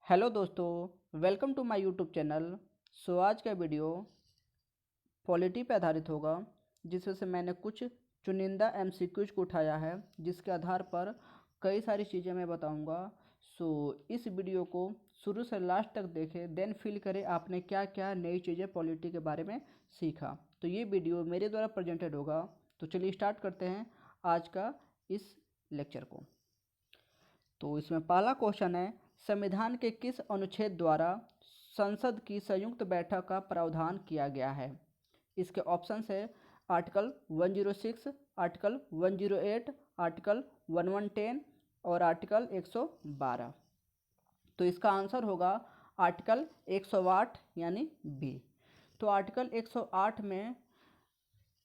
Hello दोस्तों, welcome to my YouTube channel. आज का वीडियो पॉलिटी पे आधारित होगा, जिसमें से मैंने कुछ चुनिंदा एमसीक्यूज को उठाया है, जिसके आधार पर कई सारी चीज़ें मैं बताऊंगा। इस वीडियो को शुरू से लास्ट तक देखें, देन फील करें आपने क्या क्या नई चीज़ें पॉलिटी के बारे में सीखा। तो ये वीडियो मेरे द्वारा प्रेजेंटेड होगा। तो चलिए स्टार्ट करते हैं आज का इस लेक्चर को। तो इसमें पहला क्वेश्चन है, संविधान के किस अनुच्छेद द्वारा संसद की संयुक्त बैठक का प्रावधान किया गया है? इसके ऑप्शंस है आर्टिकल 106, आर्टिकल 108, आर्टिकल 1110 और आर्टिकल 112। तो इसका आंसर होगा आर्टिकल 108 यानी बी। तो आर्टिकल 108 में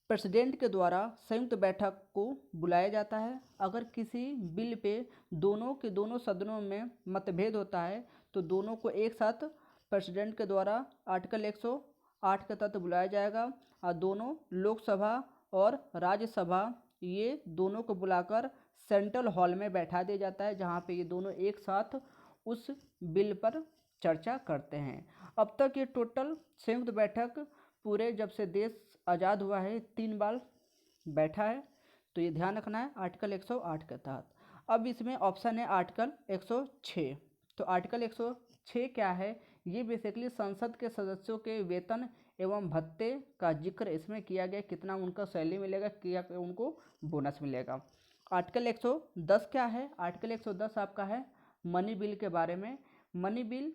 प्रेसिडेंट के द्वारा संयुक्त बैठक को बुलाया जाता है। अगर किसी बिल पे दोनों के दोनों सदनों में मतभेद होता है तो दोनों को एक साथ प्रेसिडेंट के द्वारा आर्टिकल 108 के तहत बुलाया जाएगा और दोनों लोकसभा और राज्यसभा ये दोनों को बुलाकर सेंट्रल हॉल में बैठा दिया जाता है, जहाँ पे ये दोनों एक साथ उस बिल पर चर्चा करते हैं। अब तक ये टोटल संयुक्त बैठक पूरे जब से देश आज़ाद हुआ है 3 बार बैठा है। तो ये ध्यान रखना है आर्टिकल 108 के तहत। अब इसमें ऑप्शन है आर्टिकल 106। तो आर्टिकल 106 क्या है? ये बेसिकली संसद के सदस्यों के वेतन एवं भत्ते का जिक्र इसमें किया गया, कितना उनका सैलरी मिलेगा, क्या उनको बोनस मिलेगा। आर्टिकल 110 क्या है? आर्टिकल 110 आपका है मनी बिल के बारे में। मनी बिल,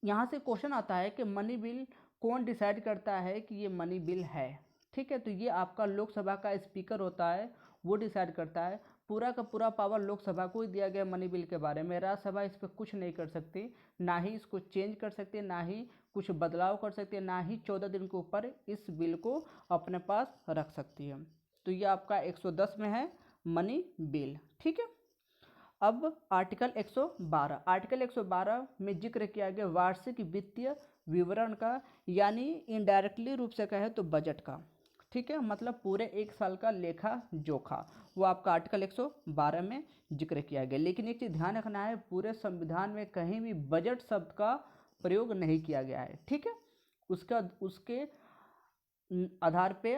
यहाँ से क्वेश्चन आता है कि मनी बिल कौन डिसाइड करता है कि ये मनी बिल है। ठीक है, तो ये आपका लोकसभा का स्पीकर होता है, वो डिसाइड करता है। पूरा का पूरा पावर लोकसभा को ही दिया गया मनी बिल के बारे में। राज्यसभा इस पर कुछ नहीं कर सकती, ना ही इसको चेंज कर सकती है, ना ही कुछ बदलाव कर सकती है, ना ही 14 दिन के ऊपर इस बिल को अपने पास रख सकती है। तो ये आपका 110 में है मनी बिल। ठीक है, अब आर्टिकल 112। आर्टिकल 112 में जिक्र किया गया वार्षिक वित्तीय विवरण का, यानी इनडायरेक्टली रूप से कहे तो बजट का। ठीक है, मतलब पूरे एक साल का लेखा जोखा, वो आपका आर्टिकल 112 में जिक्र किया गया। लेकिन एक चीज़ ध्यान रखना है, पूरे संविधान में कहीं भी बजट शब्द का प्रयोग नहीं किया गया है। ठीक है, उसके आधार पे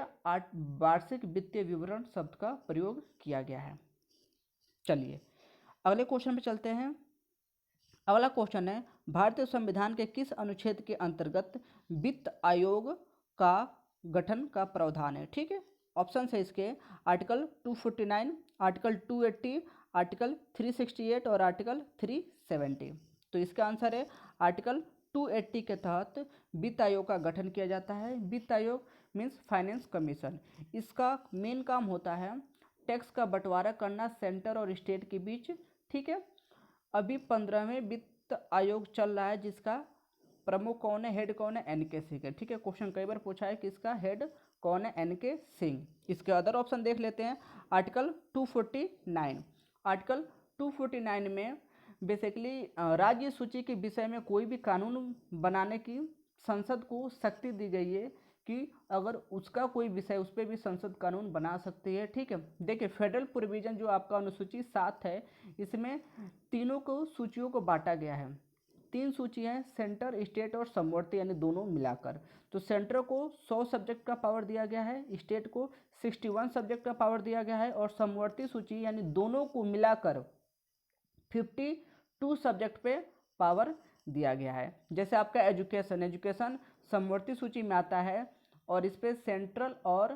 वार्षिक वित्तीय विवरण शब्द का प्रयोग किया गया है। चलिए अगले क्वेश्चन पे चलते हैं। अगला क्वेश्चन है, भारतीय संविधान के किस अनुच्छेद के अंतर्गत वित्त आयोग का गठन का प्रावधान है? ठीक है, ऑप्शन है इसके आर्टिकल 249, आर्टिकल 280, आर्टिकल 368 और आर्टिकल 370। तो इसका आंसर है आर्टिकल 280 के तहत वित्त आयोग का गठन किया जाता है। वित्त आयोग मीन्स फाइनेंस कमीशन। इसका मेन काम होता है टैक्स का बंटवारा करना सेंटर और स्टेट के बीच। ठीक है, अभी 15वें वित्त आयोग चल रहा है, जिसका प्रमुख कौन है, हेड कौन है? एन.के. सिंह है। ठीक है, क्वेश्चन कई बार पूछा है कि इसका हेड कौन है? एन.के. सिंह। इसके अदर ऑप्शन देख लेते हैं। आर्टिकल 249। आर्टिकल 249 में बेसिकली राज्य सूची के विषय में कोई भी कानून बनाने की संसद को शक्ति दी गई है कि अगर उसका कोई विषय उस पर भी संसद कानून बना सकती है। ठीक है, देखिए फेडरल प्रोविजन जो आपका अनुसूची 7 है, इसमें तीनों को सूचियों को बांटा गया है। 3 सूची हैं, सेंटर, स्टेट और समवर्ती, यानी दोनों मिलाकर। तो सेंटर को 100 सब्जेक्ट का पावर दिया गया है, स्टेट को 61 सब्जेक्ट का पावर दिया गया है, और समवर्ती सूची यानी दोनों को मिलाकर 52 सब्जेक्ट पे पावर दिया गया है। जैसे आपका एजुकेशन, समवर्ती सूची में आता है और इस पर सेंट्रल और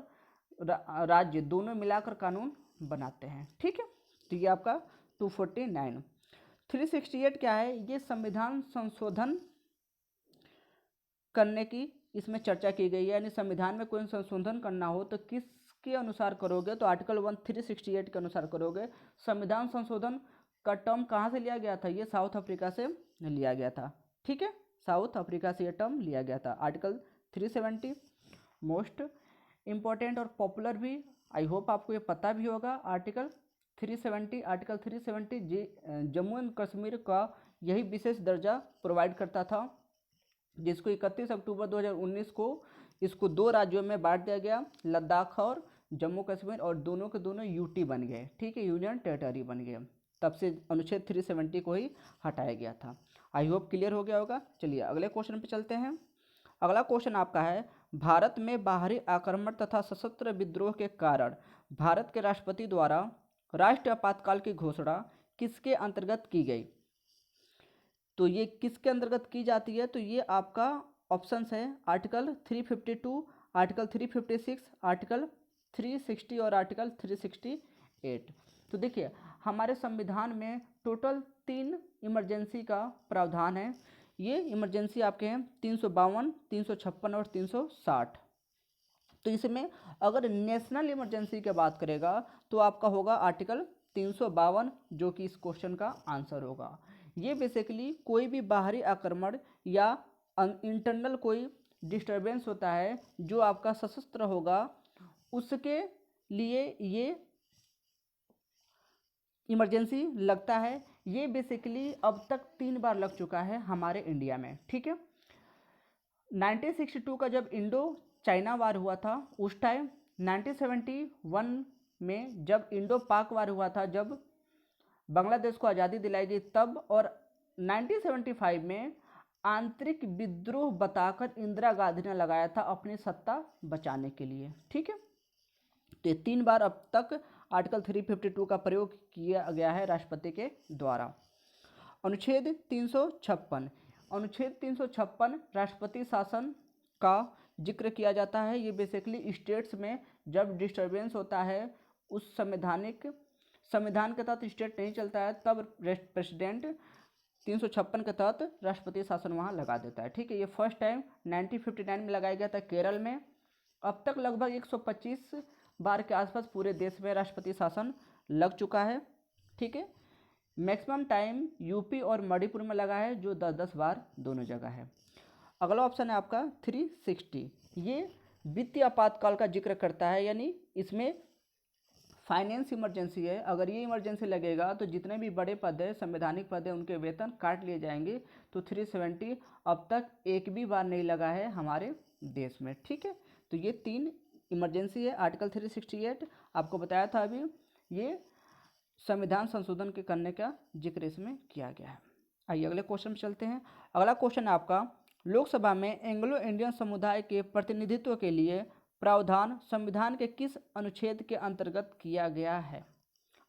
राज्य दोनों मिलाकर कानून बनाते हैं। ठीक है, तो ये आपका 249। 368 क्या है? ये संविधान संशोधन करने की इसमें चर्चा की गई है, यानी संविधान में कोई संशोधन करना हो तो किसके अनुसार करोगे? तो आर्टिकल 368 के अनुसार करोगे। संविधान संशोधन का टर्म कहाँ से लिया गया था? ये साउथ अफ्रीका से लिया गया था। ठीक है, साउथ अफ्रीका से ये टर्म लिया गया था। आर्टिकल 370 मोस्ट इम्पॉर्टेंट और पॉपुलर भी, आई होप आपको ये पता भी होगा। आर्टिकल 370 जम्मू एंड कश्मीर का यही विशेष दर्जा प्रोवाइड करता था, जिसको 31 अक्टूबर 2019 को इसको 2 राज्यों में बांट दिया गया, लद्दाख और जम्मू कश्मीर, और दोनों के दोनों यूटी बन गए। ठीक है, यूनियन टेरिटरी बन गए। तब से अनुच्छेद 370 को ही हटाया गया था। आई होप क्लियर हो गया होगा। चलिए अगले क्वेश्चन पे चलते हैं। अगला क्वेश्चन आपका है, भारत में बाहरी आक्रमण तथा सशस्त्र विद्रोह के कारण भारत के राष्ट्रपति द्वारा राष्ट्रीय आपातकाल की घोषणा किसके अंतर्गत की गई? तो ये किसके अंतर्गत की जाती है? तो ये आपका ऑप्शंस है आर्टिकल 352, आर्टिकल 356, आर्टिकल 360 और आर्टिकल 368। तो देखिए हमारे संविधान में टोटल 3 इमरजेंसी का प्रावधान है। ये इमरजेंसी आपके हैं 352, 356 और 360। तो इसमें अगर नेशनल इमरजेंसी की बात करेगा तो आपका होगा आर्टिकल 352, जो कि इस क्वेश्चन का आंसर होगा। ये बेसिकली कोई भी बाहरी आक्रमण या इंटरनल कोई डिस्टरबेंस होता है जो आपका सशस्त्र होगा, उसके लिए ये इमरजेंसी लगता है। ये बेसिकली अब तक 3 बार लग चुका है हमारे इंडिया में, ठीक है। 1962 का जब इंडो चाइना वार हुआ था उस टाइम, 1971 में जब इंडो पाक वार हुआ था, जब बांग्लादेश को आज़ादी दिलाई गई तब, और 1975 में आंतरिक विद्रोह बताकर इंदिरा गांधी ने लगाया था अपनी सत्ता बचाने के लिए, ठीक है। तो ये 3 बार अब तक आर्टिकल 352 का प्रयोग किया गया है राष्ट्रपति के द्वारा। अनुच्छेद 356, अनुच्छेद 356 राष्ट्रपति शासन का जिक्र किया जाता है। ये बेसिकली स्टेट्स में जब डिस्टर्बेंस होता है, उस संविधान के तहत स्टेट नहीं चलता है, तब प्रेसिडेंट 356 के तहत राष्ट्रपति शासन वहाँ लगा देता है, ठीक है। ये फर्स्ट टाइम 1959 में लगाया गया था केरल में। अब तक लगभग 125 बार के आसपास पूरे देश में राष्ट्रपति शासन लग चुका है, ठीक है। मैक्सिमम टाइम यूपी और मणिपुर में लगा है, जो 10-10 बार दोनों जगह है। अगला ऑप्शन है आपका 360। ये वित्तीय आपातकाल का जिक्र करता है, यानी इसमें फाइनेंस इमरजेंसी है। अगर ये इमरजेंसी लगेगा तो जितने भी बड़े पद है, संवैधानिक पद है, उनके वेतन काट लिए जाएंगे। तो 370 अब तक एक भी बार नहीं लगा है हमारे देश में, ठीक है। तो ये 3 इमरजेंसी है। आर्टिकल 368 आपको बताया था अभी, ये संविधान संशोधन के करने का जिक्र इसमें किया गया है। आइए अगले क्वेश्चन में चलते हैं। अगला क्वेश्चन आपका, लोकसभा में एंग्लो इंडियन समुदाय के प्रतिनिधित्व के लिए प्रावधान संविधान के किस अनुच्छेद के अंतर्गत किया गया है?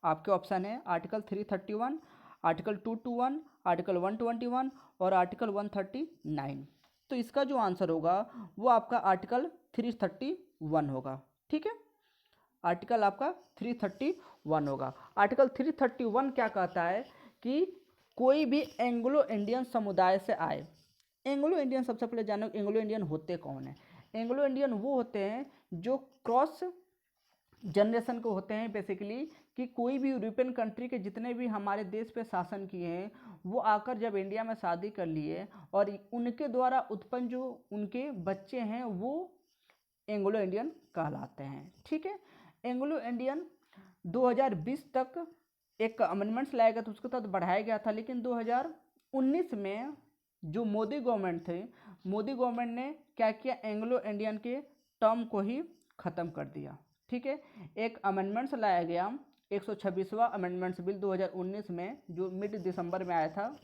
आपके ऑप्शन है आर्टिकल 331, आर्टिकल 221, आर्टिकल 121 और आर्टिकल 139। तो इसका जो आंसर होगा वो आपका आर्टिकल 331 होगा, ठीक है। आर्टिकल आपका 331 होगा। आर्टिकल 331 क्या कहता है कि कोई भी एंग्लो इंडियन समुदाय से आए। एंग्लो इंडियन, सबसे पहले जानो एंग्लो इंडियन होते कौन है। एंग्लो इंडियन वो होते हैं जो क्रॉस जनरेशन को होते हैं बेसिकली, कि कोई भी यूरोपियन कंट्री के जितने भी हमारे देश पे शासन किए हैं वो आकर जब इंडिया में शादी कर लिए और उनके द्वारा उत्पन्न जो उनके बच्चे हैं वो एंग्लो इंडियन कहलाते हैं, ठीक है। एंग्लो इंडियन 2020 तक एक अमेंडमेंट्स लाया गया था, उसके तहत बढ़ाया गया था, लेकिन 2019 में जो मोदी गवर्नमेंट थे, मोदी गवर्नमेंट ने क्या किया, एंग्लो इंडियन के टर्म को ही ख़त्म कर दिया, ठीक है। एक अमेंडमेंट्स लाया गया, 126वां अमेंडमेंट्स बिल 2019 में, जो मिड दिसंबर में आया था,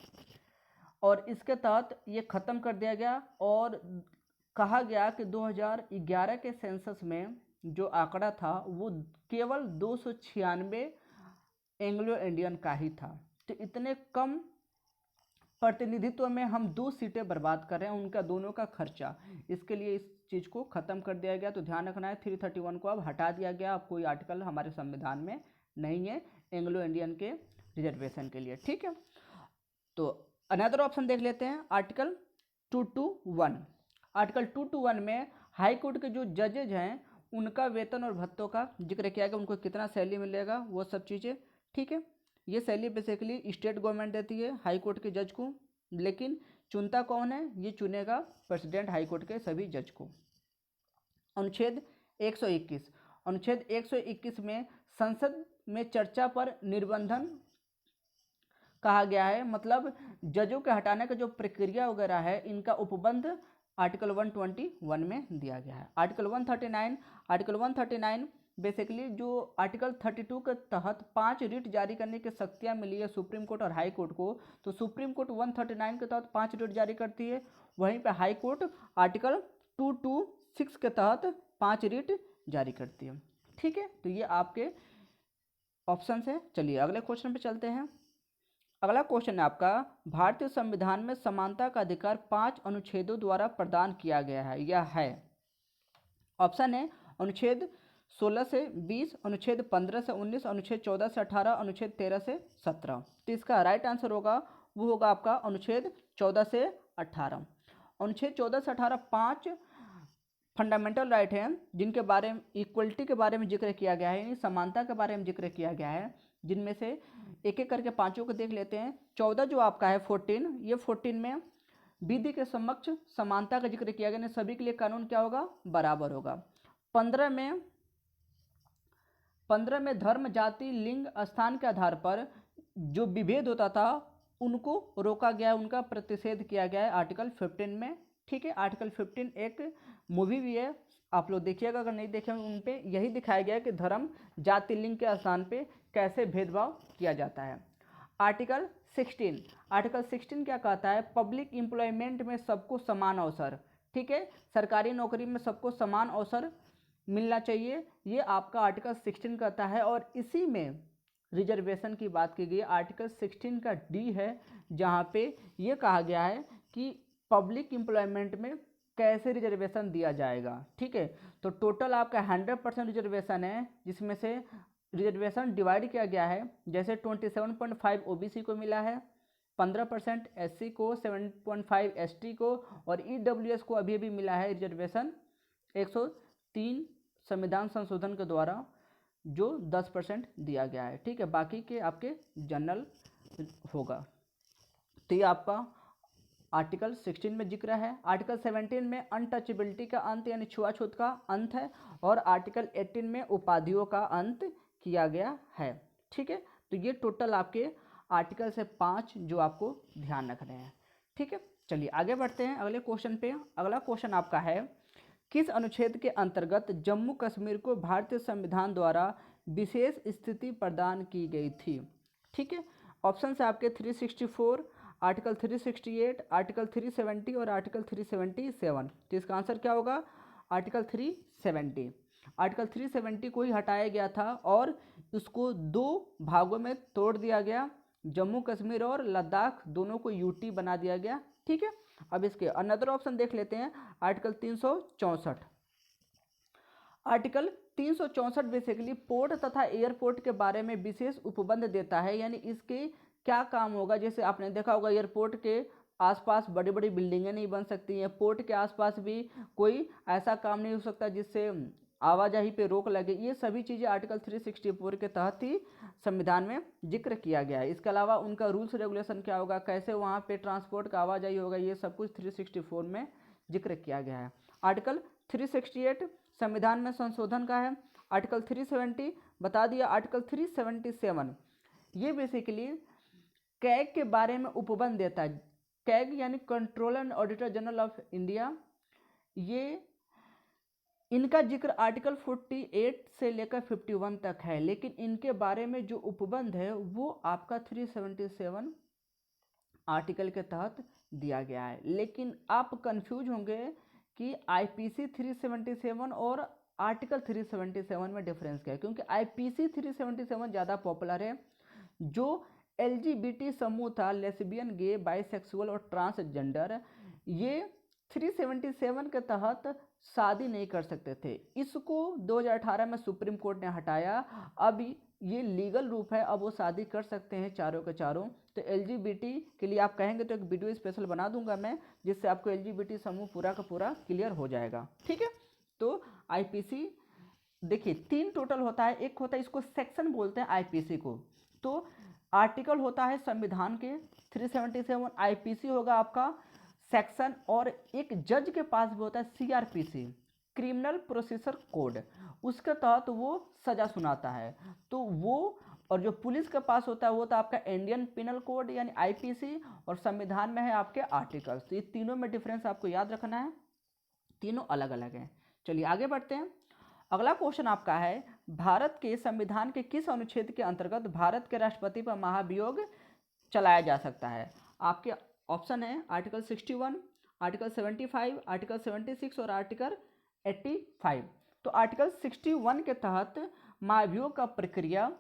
और इसके तहत ये ख़त्म कर दिया गया और कहा गया कि 2011 के सेंसस में जो आंकड़ा था वो केवल 296 एंग्लो इंडियन का ही था। तो इतने कम प्रतिनिधित्व में हम 2 सीटें बर्बाद कर रहे हैं, उनका दोनों का खर्चा, इसके लिए इस चीज़ को ख़त्म कर दिया गया। तो ध्यान रखना है 331 को अब हटा दिया गया, अब कोई आर्टिकल हमारे संविधान में नहीं है एंग्लो इंडियन के रिजर्वेशन के लिए, ठीक है। तो अनदर ऑप्शन देख लेते हैं, आर्टिकल 221। आर्टिकल 221 में हाई कोर्ट के जो जजेज हैं उनका वेतन और भत्तों का जिक्र किया गया, उनको कितना सैलरी मिलेगा वो सब चीज़ें, ठीक है। ये सैलरी बेसिकली स्टेट गवर्नमेंट देती है हाई कोर्ट के जज को, लेकिन चुनता कौन है, ये चुनेगा प्रेसिडेंट हाई कोर्ट के सभी जज को। अनुच्छेद 121, अनुच्छेद 121 में संसद में चर्चा पर निर्बंधन कहा गया है, मतलब जजों के हटाने का जो प्रक्रिया वगैरह है इनका उपबंध आर्टिकल 121 में दिया गया है। आर्टिकल 139 बेसिकली जो आर्टिकल 32 के तहत 5 रिट जारी करने की शक्तियाँ मिली है सुप्रीम कोर्ट और हाई कोर्ट को, तो सुप्रीम कोर्ट 139 के तहत 5 रिट जारी करती है, वहीं पे हाई कोर्ट आर्टिकल 226 के तहत 5 रिट जारी करती है। ठीक है, तो ये आपके ऑप्शन है। चलिए अगले क्वेश्चन पे चलते हैं। अगला क्वेश्चन है आपका, भारतीय संविधान में समानता का अधिकार 5 अनुच्छेदों द्वारा प्रदान किया गया है, यह है। ऑप्शन है अनुच्छेद 16 से 20, अनुच्छेद 15 से 19, अनुच्छेद 14 से 18, अनुच्छेद 13 से 17। तो इसका राइट आंसर होगा वो होगा आपका अनुच्छेद 14 से 18। अनुच्छेद 14 से 18 5 फंडामेंटल राइट हैं जिनके बारे में इक्वलिटी के बारे में जिक्र किया गया है, यानी समानता के बारे में जिक्र किया गया है, जिनमें से एक एक करके पांचों को देख लेते हैं। 14 जो आपका है 14, ये 14 में विधि के समक्ष समानता का जिक्र किया गया, सभी के लिए कानून क्या होगा, बराबर होगा। 15 में धर्म, जाति, लिंग, स्थान के आधार पर जो विभेद होता था उनको रोका गया, उनका प्रतिषेध किया गया है आर्टिकल 15 में। ठीक है, आर्टिकल 15 एक मूवी भी है, आप लोग देखिएगा, अगर नहीं देखे उन पे यही दिखाया गया है कि धर्म, जाति, लिंग के स्थान पे कैसे भेदभाव किया जाता है। आर्टिकल 16 क्या कहता है, पब्लिक एम्प्लॉयमेंट में सबको समान अवसर। ठीक है, सरकारी नौकरी में सबको समान अवसर मिलना चाहिए, ये आपका आर्टिकल 16 कहता है। और इसी में रिजर्वेशन की बात की गई, आर्टिकल 16 का डी है, जहाँ पे ये कहा गया है कि पब्लिक एम्प्लॉयमेंट में कैसे रिजर्वेशन दिया जाएगा। ठीक है, तो टोटल आपका 100% रिजर्वेशन है, जिसमें से रिजर्वेशन डिवाइड किया गया है, जैसे 27.5 ओबीसी को मिला है, 15% एससी को, 7.5 एसटी को, और ईडब्ल्यूएस को अभी अभी मिला है रिजर्वेशन 103 संविधान संशोधन के द्वारा, जो 10% दिया गया है। ठीक है, बाकी के आपके जनरल होगा। तो ये आपका आर्टिकल 16 में जिक्र है। आर्टिकल 17 में अनटचेबिलिटी का अंत यानी छुआछूत का अंत है, और आर्टिकल 18 में उपाधियों का अंत किया गया है। ठीक है, तो ये टोटल आपके आर्टिकल से 5 जो आपको ध्यान रखने हैं। ठीक है, चलिए आगे बढ़ते हैं अगले क्वेश्चन पे। अगला क्वेश्चन आपका है, किस अनुच्छेद के अंतर्गत जम्मू कश्मीर को भारतीय संविधान द्वारा विशेष स्थिति प्रदान की गई थी। ठीक है, ऑप्शन है आपके 364, आर्टिकल 368, आर्टिकल 370 और आर्टिकल 377। तो इसका आंसर क्या होगा, आर्टिकल 370। आर्टिकल 370 को ही हटाया गया था और उसको 2 भागों में तोड़ दिया गया, जम्मू कश्मीर और लद्दाख दोनों को यूटी बना दिया गया। ठीक है, अब इसके अनदर ऑप्शन देख लेते हैं, आर्टिकल 364। आर्टिकल 364 बेसिकली पोर्ट तथा एयरपोर्ट के बारे में विशेष उपबंध देता है, यानी इसके क्या काम होगा। जैसे आपने देखा होगा एयरपोर्ट के आसपास बड़ी बड़ी बिल्डिंगें नहीं बन सकती हैं, पोर्ट के आसपास भी कोई ऐसा काम नहीं हो सकता जिससे आवाजाही पे रोक लगे, ये सभी चीज़ें आर्टिकल 364 के तहत ही संविधान में जिक्र किया गया है। इसके अलावा उनका रूल्स रेगुलेशन क्या होगा, कैसे वहाँ पे ट्रांसपोर्ट का आवाजाही होगा, ये सब कुछ 364 में जिक्र किया गया है। आर्टिकल 368 संविधान में संशोधन का है। आर्टिकल 370 बता दिया। आर्टिकल 377 ये बेसिकली कैग के बारे में उपबंध देता है। कैग यानी controller and auditor general of India, ये इनका जिक्र आर्टिकल 48 से लेकर 51 तक है, लेकिन इनके बारे में जो उपबंध है वो आपका 377 आर्टिकल के तहत दिया गया है। लेकिन आप कंफ्यूज होंगे कि आईपीसी 377 और आर्टिकल 377 में डिफरेंस क्या है, क्योंकि आईपीसी 377 ज़्यादा पॉपुलर है। जो एलजीबीटी समूह था, लेस्बियन, गे, बाइसेक्सुअल और ट्रांसजेंडर, ये 377 के तहत शादी नहीं कर सकते थे। इसको 2018 में सुप्रीम कोर्ट ने हटाया, अब ये लीगल रूप है, अब वो शादी कर सकते हैं चारों के चारों। तो एलजीबीटी के लिए आप कहेंगे तो एक वीडियो स्पेशल बना दूंगा मैं, जिससे आपको एलजीबीटी समूह पूरा का पूरा क्लियर हो जाएगा। ठीक है, तो आईपीसी देखिए 3 टोटल होता है। एक होता है, इसको सेक्शन बोलते हैं आईपीसी को, तो आर्टिकल होता है संविधान के 377, आईपीसी होगा आपका सेक्शन, और एक जज के पास भी होता है सीआरपीसी, क्रिमिनल प्रोसीजर कोड, उसके तहत वो सजा सुनाता है। तो वो, और जो पुलिस के पास होता है वो तो आपका इंडियन पिनल कोड यानी आईपीसी, और संविधान में है आपके आर्टिकल्स। तो ये तीनों में डिफरेंस आपको याद रखना है, तीनों अलग अलग हैं। चलिए आगे बढ़ते हैं। अगला क्वेश्चन आपका है, भारत के संविधान के किस अनुच्छेद के अंतर्गत भारत के राष्ट्रपति पर महाभियोग चलाया जा सकता है? आपके ऑप्शन है आर्टिकल 61, आर्टिकल 75, आर्टिकल 76 और आर्टिकल 85। तो आर्टिकल 61 के तहत महाभियोग का प्रक्रिया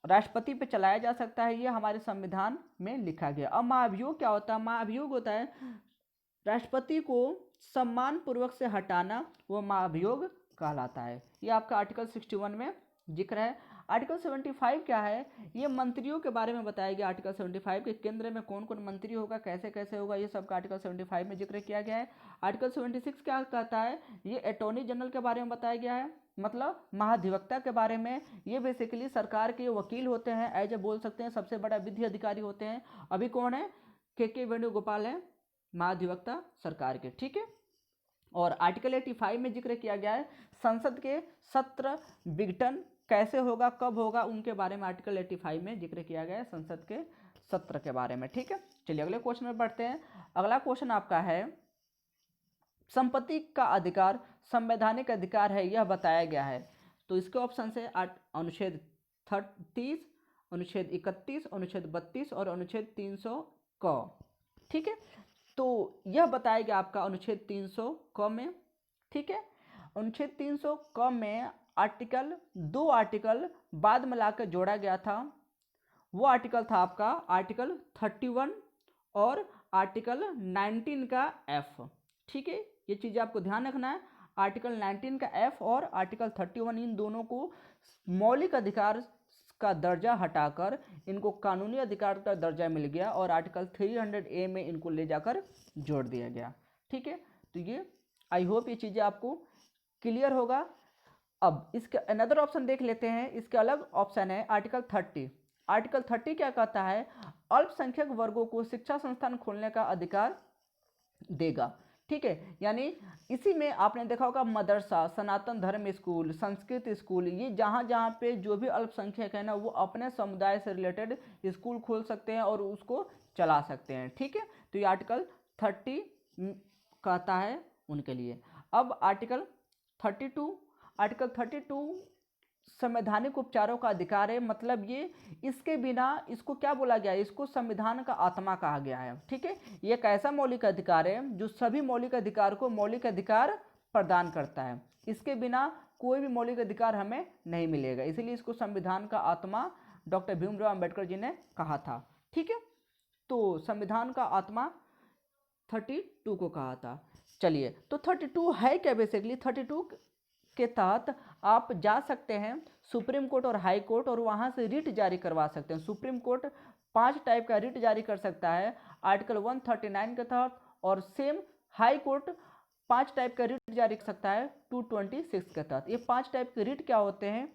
राष्ट्रपति पे चलाया जा सकता है, ये हमारे संविधान में लिखा गया। अब महाभियोग क्या होता है? महाभियोग होता है राष्ट्रपति को सम्मान पूर्वक से हटाना, वो महाभियोग कहलाता है। ये आपका आर्टिकल 61 में जिक्र है। आर्टिकल 75 क्या है? ये मंत्रियों के बारे में बताया गया। आर्टिकल 75 के केंद्र में कौन कौन मंत्री होगा, कैसे कैसे होगा, ये सब का आर्टिकल 75 में जिक्र किया गया है। आर्टिकल 76 क्या कहता है? ये अटॉर्नी जनरल के बारे में बताया गया है, मतलब महाधिवक्ता के बारे में। ये बेसिकली सरकार के वकील होते हैं, एज ए बोल सकते हैं सबसे बड़ा विधि अधिकारी होते हैं। अभी कौन है? के वेणुगोपाल है महाधिवक्ता सरकार के, ठीक है। और आर्टिकल 85 में जिक्र किया गया है संसद के सत्र विघटन कैसे होगा, कब होगा, उनके बारे में आर्टिकल 85 में जिक्र किया गया है संसद के सत्र के बारे में, ठीक है। चलिए अगले क्वेश्चन में बढ़ते हैं। अगला क्वेश्चन आपका है संपत्ति का अधिकार संवैधानिक अधिकार है, यह बताया गया है। तो इसके ऑप्शन से अनुच्छेद 30, अनुच्छेद 31, अनुच्छेद 32 और अनुच्छेद 300 क, ठीक है। तो यह बताया गया आपका अनुच्छेद 300 क में, ठीक है। अनुच्छेद 300 क में दो आर्टिकल बाद में लाकर जोड़ा गया था। वो आर्टिकल था आपका आर्टिकल 31 और आर्टिकल 19 का एफ, ठीक है। ये चीज़ आपको ध्यान रखना है। आर्टिकल 19 का एफ और आर्टिकल 31, इन दोनों को मौलिक अधिकार का दर्जा हटाकर इनको कानूनी अधिकार का दर्जा मिल गया और आर्टिकल 300A में इनको ले जाकर जोड़ दिया गया, ठीक है। तो ये आई होप ये चीज़ें आपको क्लियर होगा। अब इसके अनदर ऑप्शन देख लेते हैं। इसके अलग ऑप्शन है आर्टिकल 30। आर्टिकल 30 क्या कहता है? अल्पसंख्यक वर्गों को शिक्षा संस्थान खोलने का अधिकार देगा, ठीक है। यानी इसी में आपने देखा होगा मदरसा, सनातन धर्म स्कूल, संस्कृत स्कूल, ये जहाँ जहाँ पे जो भी अल्पसंख्यक है ना, वो अपने समुदाय से रिलेटेड स्कूल खोल सकते हैं और उसको चला सकते हैं, ठीक है। तो ये आर्टिकल 30 कहता है उनके लिए। अब आर्टिकल 32 संवैधानिक उपचारों का अधिकार है, मतलब ये इसके बिना इसको क्या बोला गया है? इसको संविधान का आत्मा कहा गया है, ठीक है। ये एक ऐसा मौलिक अधिकार है जो सभी मौलिक अधिकार को मौलिक अधिकार प्रदान करता है। इसके बिना कोई भी मौलिक अधिकार हमें नहीं मिलेगा, इसीलिए इसको संविधान का आत्मा डॉक्टर भीमराव अंबेडकर जी ने कहा था, ठीक है। तो संविधान का आत्मा 32 को कहा था। चलिए, तो 32 है क्या? बेसिकली 32 के तहत आप जा सकते हैं सुप्रीम कोर्ट और हाई कोर्ट और वहाँ से रिट जारी करवा सकते हैं। सुप्रीम कोर्ट 5 टाइप का रिट जारी कर सकता है आर्टिकल 139 के तहत, और सेम हाई कोर्ट 5 टाइप का रिट जारी कर सकता है 226 के तहत। ये 5 टाइप के रिट क्या होते हैं,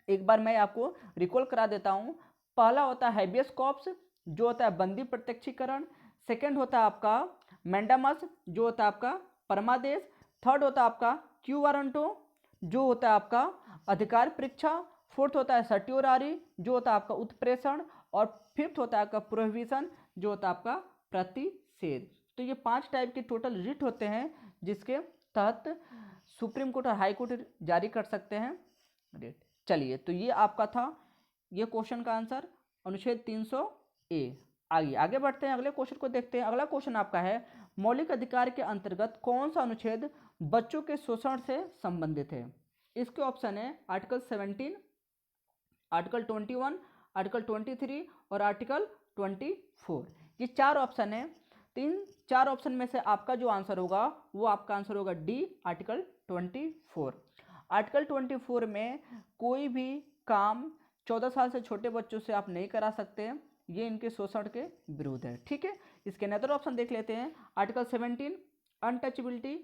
एक बार मैं आपको रिकॉल करा देता हूँ। पहला होता है हैबियस कॉर्पस, जो होता है बंदी प्रत्यक्षीकरण। सेकेंड होता है आपका मैंडामस, जो होता है आपका परमादेश। थर्ड होता है आपका क्यू वारंटो, जो होता है आपका अधिकार परीक्षा। फोर्थ होता है सर्टियोरारी, जो होता है आपका उत्प्रेषण। और फिफ्थ होता है आपका प्रोहिबिशन, जो होता है आपका प्रतिषेध। तो ये 5 टाइप के टोटल रिट होते हैं जिसके तहत सुप्रीम कोर्ट और हाई कोर्ट जारी कर सकते हैं रिट। चलिए, तो ये आपका था ये क्वेश्चन का आंसर अनुच्छेद 300A। आगे बढ़ते हैं, अगले क्वेश्चन को देखते हैं। अगला क्वेश्चन आपका है मौलिक अधिकार के अंतर्गत कौन सा अनुच्छेद बच्चों के शोषण से संबंधित है? इसके ऑप्शन है आर्टिकल 17, आर्टिकल 21, आर्टिकल 23 और आर्टिकल 24। ये 4 ऑप्शन है। 4 ऑप्शन में से आपका जो आंसर होगा वो आपका आंसर होगा डी, आर्टिकल 24। आर्टिकल 24 में कोई भी काम 14 साल से छोटे बच्चों से आप नहीं करा सकते, ये इनके शोषण के विरुद्ध है, ठीक है। इसके अनदर ऑप्शन देख लेते हैं। आर्टिकल 17 अनटचेबिलिटी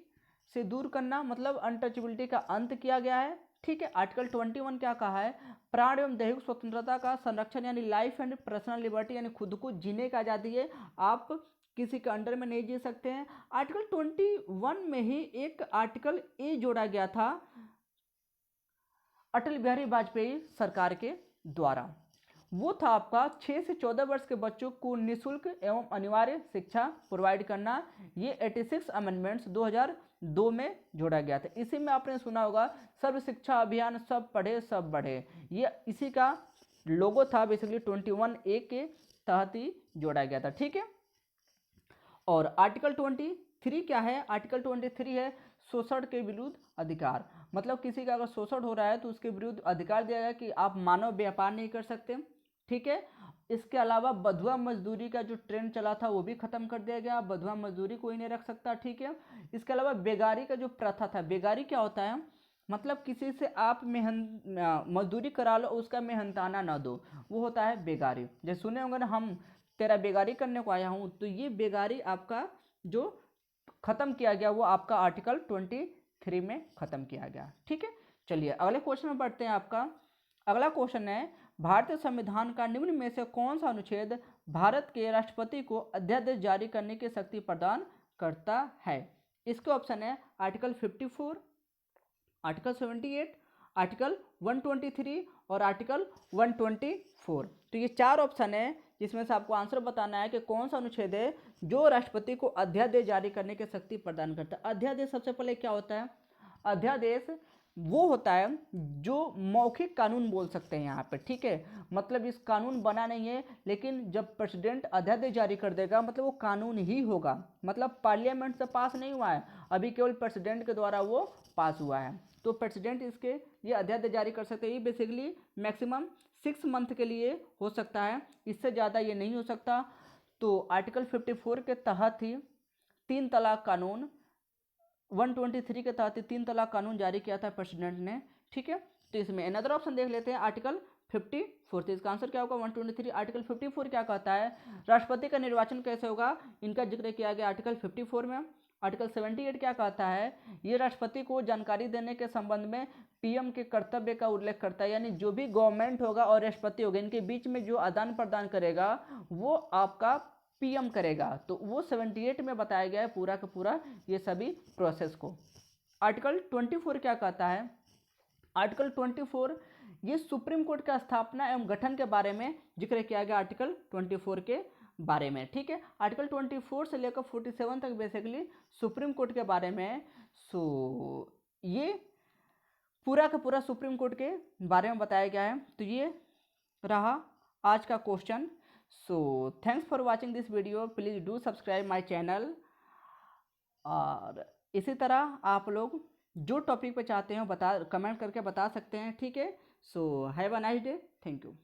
से दूर करना, मतलब अनटचेबिलिटी का अंत किया गया है, ठीक है। आर्टिकल 21 क्या कहा है? प्राण एवं दैहिक स्वतंत्रता का संरक्षण, यानी लाइफ एंड पर्सनल लिबर्टी, यानी खुद को जीने का आज़ादी है, आप किसी के अंडर में नहीं जी सकते हैं। आर्टिकल 21 में ही एक आर्टिकल ए जोड़ा गया था अटल बिहारी वाजपेयी सरकार के द्वारा। वो था आपका 6 से 14 वर्ष के बच्चों को निःशुल्क एवं अनिवार्य शिक्षा प्रोवाइड करना। ये 86 अमेंडमेंट्स 2002 में जोड़ा गया था। इसी में आपने सुना होगा सर्व शिक्षा अभियान, सब पढ़े सब बढ़े, ये इसी का लोगो था बेसिकली 21A के तहत ही जोड़ा गया था। ठीक है, और आर्टिकल 23 क्या है? आर्टिकल 23 है शोषण के विरुद्ध अधिकार। मतलब किसी का अगर शोषण हो रहा है तो उसके विरुद्ध अधिकार दिया गया कि आप मानव व्यापार नहीं कर सकते। ठीक है, इसके अलावा बधुआ मजदूरी का जो ट्रेंड चला था वो भी खत्म कर दिया गया, बधुआ मजदूरी कोई नहीं रख सकता। ठीक है, इसके अलावा बेगारी का जो प्रथा था, बेगारी क्या होता है? मतलब किसी से आप मजदूरी करा लो, उसका मेहनताना ना दो, वो होता है बेगारी। जैसे सुने होंगे ना, हम तेरा बेगारी करने को आया हूँ, तो ये बेगारी आपका जो खत्म किया गया वो आपका आर्टिकल 23 में खत्म किया गया। ठीक है, चलिए अगले क्वेश्चन में बढ़ते हैं। आपका अगला क्वेश्चन है, भारतीय संविधान का निम्न में से कौन सा अनुच्छेद भारत के राष्ट्रपति को अध्यादेश जारी करने की शक्ति प्रदान करता है? इसके ऑप्शन है आर्टिकल 54, आर्टिकल 78, आर्टिकल 123 और आर्टिकल 124। तो ये 4 ऑप्शन है जिसमें से आपको आंसर बताना है कि कौन सा अनुच्छेद है जो राष्ट्रपति को अध्यादेश जारी करने की शक्ति प्रदान करता है। अध्यादेश सबसे पहले क्या होता है? अध्यादेश वो होता है जो मौखिक कानून बोल सकते हैं यहाँ पे। ठीक है, मतलब इस कानून बना नहीं है, लेकिन जब प्रेसिडेंट अध्यादेश जारी कर देगा मतलब वो कानून ही होगा। मतलब पार्लियामेंट से पास नहीं हुआ है, अभी केवल प्रेसिडेंट के द्वारा वो पास हुआ है। तो प्रेसिडेंट इसके ये अध्यादेश जारी कर सकते हैं। ये बेसिकली मैक्सिमम 6 मंथ के लिए हो सकता है, इससे ज़्यादा ये नहीं हो सकता। तो आर्टिकल 54 के तहत ही 3 तलाक कानून, 123 के तहत 3 तलाक कानून जारी किया था प्रेसिडेंट ने। ठीक है, तो इसमें अनदर ऑप्शन देख लेते हैं आर्टिकल 54। तो इसका आंसर क्या होगा? 123। आर्टिकल 54 क्या कहता है? राष्ट्रपति का निर्वाचन कैसे होगा, इनका जिक्र किया गया आर्टिकल 54 में। आर्टिकल 78 क्या कहता है? ये राष्ट्रपति को जानकारी देने के संबंध में पीएम के कर्तव्य का उल्लेख करता है। यानी जो भी गवर्नमेंट होगा और राष्ट्रपति होगा, इनके बीच में जो आदान प्रदान करेगा वो आपका पीएम करेगा। तो वो 78 में बताया गया है पूरा का पूरा ये सभी प्रोसेस को। आर्टिकल 24 क्या कहता है? आर्टिकल 24 ये सुप्रीम कोर्ट का स्थापना एवं गठन के बारे में जिक्र किया गया आर्टिकल 24 के बारे में। ठीक है, आर्टिकल 24 से लेकर 47 तक बेसिकली सुप्रीम कोर्ट के बारे में है। सो ये पूरा का पूरा सुप्रीम कोर्ट के बारे में बताया गया है। तो ये रहा आज का question. So thanks for watching this video, please do subscribe my channel. और इसी तरह आप लोग जो टॉपिक पे चाहते हो कमेंट करके बता सकते हैं। ठीक है, so have a nice day, thank you.